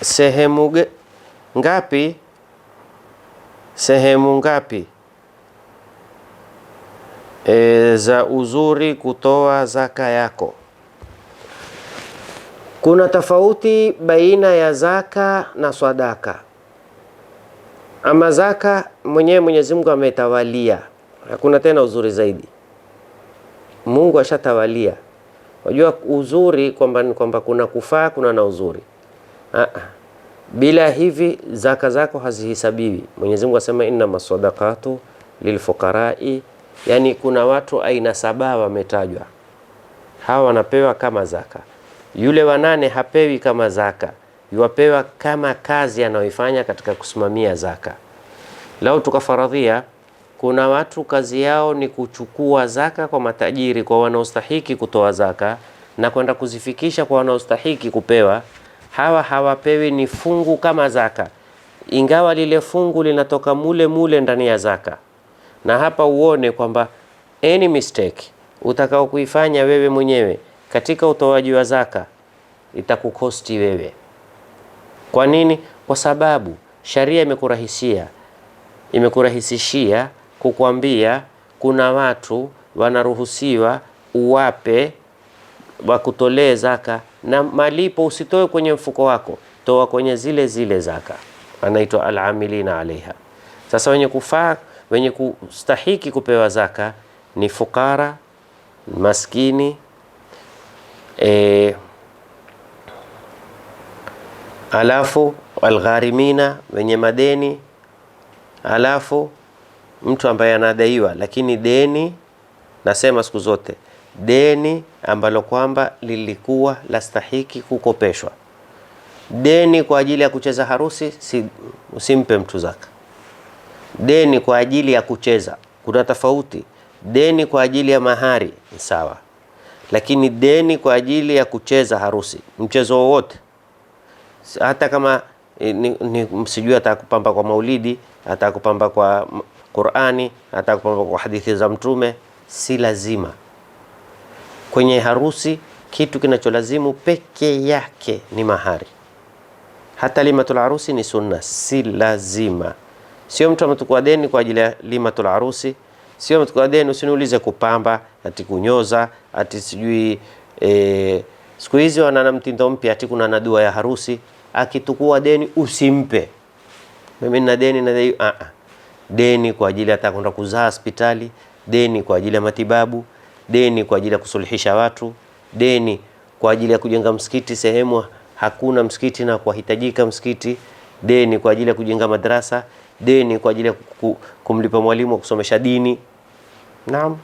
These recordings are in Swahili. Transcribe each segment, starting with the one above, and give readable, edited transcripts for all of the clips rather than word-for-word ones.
Sehemu ngapi za uzuri kutoa zaka yako? Kuna tofauti baina ya zaka na sadaka. Ama zaka mwenyewe Mwenyezi Mungu ametawalia, hakuna tena uzuri zaidi. Mungu ashatawalia. Wajua uzuri kwamba kuna kufaa, kuna na uzuri. Bila hivi zaka zako hazihisabiwi. Mwenyezi Mungu asema innamas sadaqatu lilfuqarai, yani kuna watu aina 7 wametajwa. Hawa wanapewa kama zaka. Yule wa 8 hapewi kama zaka, yuwapewa kama kazi anayoifanya katika kusimamia zaka. Lau tukafaradhia kuna watu kazi yao ni kuchukua zaka kwa matajiri, kwa wanaostahiki kutoa zaka na kwenda kuzifikisha kwa wanaostahiki kupewa. Hawa hawapewi ni fungu kama zaka, ingawa lile fungu linatoka mule ndani ya zaka. Na hapa uone kwamba any mistake utakao kuifanya wewe mwenyewe katika utoaji wa zaka itakukosti wewe. Kwa nini? Kwa sababu sharia imekurahisishia kukwambia kuna watu wanaruhusiwa uwape wakutolee zaka, na malipo usitoe kwenye mfuko wako, toa kwenye zile zaka, anaitwa al-amilina alaiha. Sasa wenye kustahiki kupewa zaka ni fukara, maskini, alafu algharimina, wenye madeni, alafu mtu ambaye anadaiwa, lakini deni, nasema siku zote deni ambalo kwamba lilikuwa lastahiki kukopeshwa. Deni kwa ajili ya kucheza harusi usimpe mtu zaka. Deni kwa ajili ya kucheza kuna tofauti. Deni kwa ajili ya mahari ni sawa, lakini deni kwa ajili ya kucheza harusi, mchezo wowote, hata kama msijui atakupamba kwa maulidi, atakupamba kwa Qur'ani, atakupamba kwa hadithi za Mtume, si lazima. Kwenye harusi kitu kinacholazimu peke yake ni mahari. Hata limatul harusi ni sunna, si lazima. Sio mtu ametukua deni kwa ajili ya limatul harusi, sio ametukua deni usiniulize kupamba, ati kunyoza, ati sijui siku hizi wana mtindo mpya ati kuna na dua ya harusi. Akitukua deni usimpe. Mimi nina deni na deni kwa ajili hata kwenda kuzaa hospitali, deni kwa ajili ya matibabu, deni kwa ajili ya kusuluhisha watu, deni kwa ajili ya kujenga msikiti sehemu hakuna msikiti na kuhitajika msikiti, deni kwa ajili ya kujenga madrasa, deni kwa ajili ya kumlipa mwalimu kusomesha dini. Naam.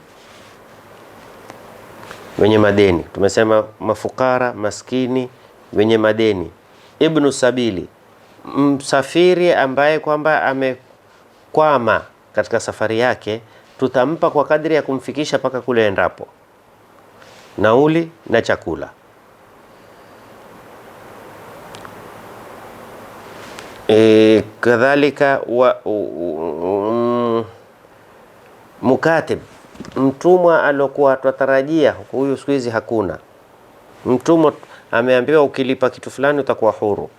Wenye madeni tumesema mafukara, maskini, wenye madeni. Ibnu sabili, msafiri ambaye kwamba amekwama katika safari yake, tutampa kwa kadri ya kumfikisha paka kule endapo, nauli na chakula. Kadhalika mukatib, mtumwa alokuwa tutarajia, huyu siku hizi hakuna. Mtumwa ameambiwa ukilipa kitu fulani utakuwa huru.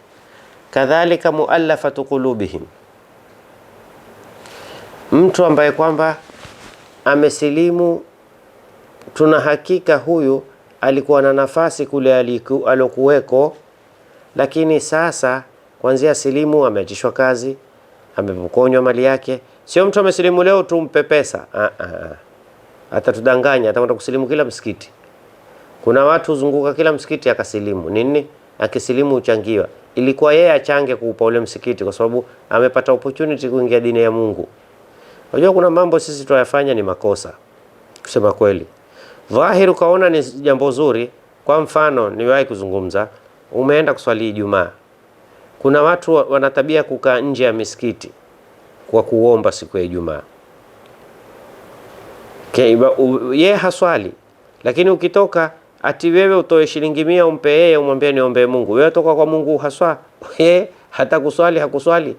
Kadhalika muallafatu qulubihim, mtu ambaye kwamba amesilimu, tuna hakika huyu alikuwa na nafasi kule alokuweko, lakini sasa kuanzia silimu ameachishwa kazi, amepokonywa mali yake. Sio mtu amesilimu leo tumpe pesa, atatudanganya, atakwenda kusilimu kila msikiti. Kuna watu zunguka kila msikiti akasilimu. Nini? Akisilimu uchangiwa. Ilikuwa yeye achange kuupa ule msikiti kwa sababu amepata opportunity kuingia dini ya Mungu. Unajua kuna mambo sisi tunayafanya ni makosa, kusema kweli. Dhahiri kaona ni jambo zuri. Kwa mfano niwahi kuzungumza, umeenda kuswali Ijumaa. Kuna watu wanatabia kukaa nje ya misikiti kwa kuomba siku ya Ijumaa. Yeye haswali, lakini ukitoka ati wewe utoe shilingi 100 umpe yeye, umwambie niombe Mungu. Wewe toka kwa Mungu haswa, yeye hata kuswali hakuswali.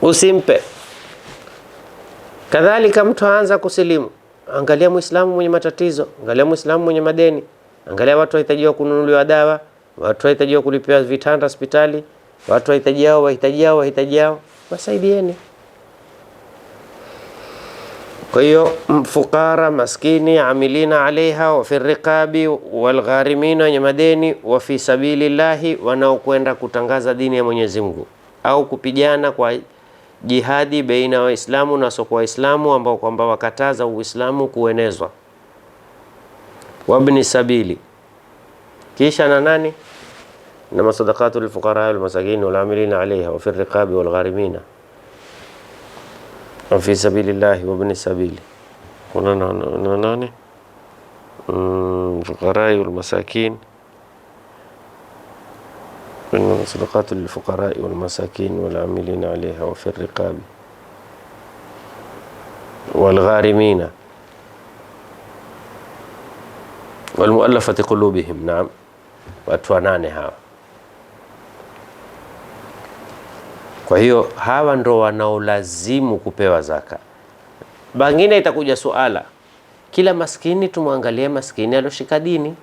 Usimpe. Kadhalika mtu aanza kusilimu, angalia Muislamu mwenye matatizo, angalia Muislamu mwenye madeni, Angalia watu wahitajiwa kununuliwa dawa, watu wahitajiwa kulipiwa vitanda hospitali, watu wahitajiao, wasaidieni. Kwa hiyo fukara, maskini, amilina alaiha wa fi riqabi wal gharimina, wenye madeni, wa fi sabilillahi, wanaokwenda kutangaza dini ya Mwenyezi Mungu au kupigana kwa jihadi baina Waislamu na sio Waislamu, ambao kwamba wakataza Uislamu kuenezwa. Wabni sabili, kisha na nani? Na masadaqatu lilfuqara wal masakin wal amilina alaiha wa fi riqabi wal gharimina wa fi sabilillahi wa ibn sabili. Kuna nani? Fuqara wal masakin, إنما صدقات للفقراء والمساكين والعاملين عليها وفي الرقاب والغارمين والمؤلفة قلوبهم. نعم، watu wanane hawa. Kwa hiyo hawa ndo wanaolazimu kupewa zaka. Bangine itakuja suala, kila maskini tumwangalie maskini aloshika dini.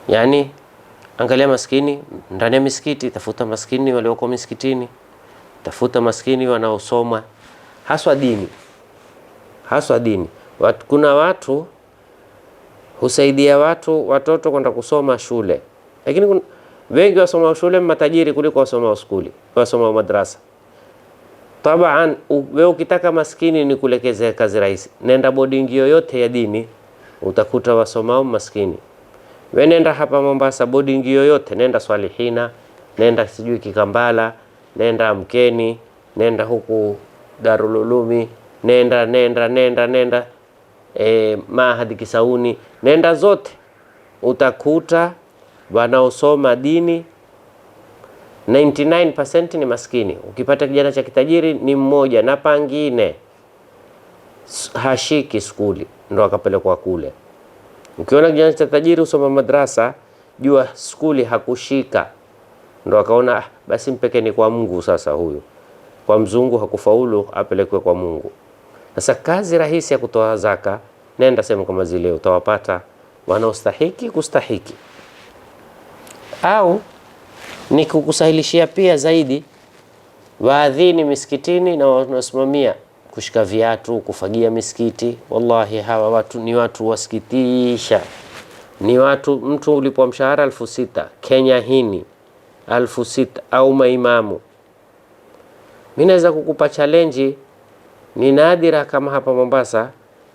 Yani angalia maskini ndani ya misikiti, tafuta maskini walioko misikitini, tafuta maskini wanaosoma haswa dini. Kuna watu husaidia watoto kwenda kusoma shule, lakini wengi wasoma shule matajiri kuliko wasoma skuli, wasoma madrasa. Tabaan, wewe ukitaka maskini ni kulekezea kazi rahisi, nenda boarding yoyote ya dini utakuta wasomao maskini. Wewe nenda hapa Mombasa boarding yoyote, nenda Swalihina, nenda sijui Kikambala, nenda Mkeni, nenda huku Darul Ulumi, nenda Mahadi Kisauni, nenda zote utakuta wanaosoma dini 99% ni maskini. Ukipata kijana cha kitajiri ni mmoja, na pangine hashiki skuli ndo akapelekwa kule. Ukiona kijana cha tajiri usoma madrasa, jua skuli hakushika, ndo akaona basi mpekeni kwa Mungu. Sasa huyu kwa mzungu hakufaulu, apelekwe kwa Mungu. Sasa kazi rahisi ya kutoa zaka, nenda sehemu kama zile, utawapata wanaostahiki kustahiki. Au ni kukusahilishia pia zaidi, waadhini misikitini na wanaosimamia kushika viatu, kufagia misikiti. Wallahi hawa watu ni watu wasikitisha. Ni watu, mtu ulipwa mshahara 6,000 Kenya hini 6,000 au maimamu. Mimi naweza kukupa challenge, ni nadira kama hapa Mombasa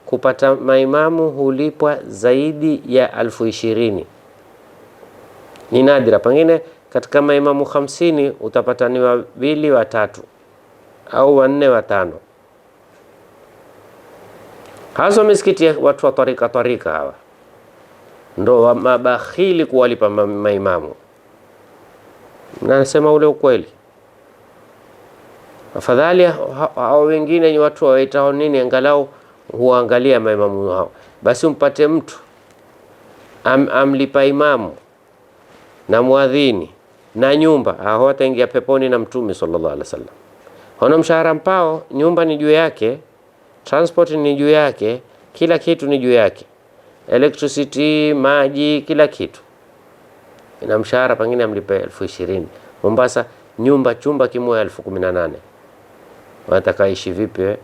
kupata maimamu hulipwa zaidi ya 20,000. Ni nadira, pengine katika maimamu 50 utapata ni 2 3 au 4 5. Hasa misikiti ya watu wa tarika hawa ndo mabakhili kuwalipa maimamu. Nasema ule ukweli. Afadhali hao wengine ni watu waitao nini, angalau huangalia maimamu hao. Basi umpate mtu amlipa imamu na muadhini na nyumba, hao wataingia peponi na Mtume sallallahu alaihi wasallam. Hana mshahara mpao, nyumba ni juu yake, transport ni juu yake, kila kitu ni juu yake, electricity, maji, kila kitu. Ina mshahara pengine amlipe 20,000. Mombasa nyumba chumba kimoja 18,000. Watakaishi vipi?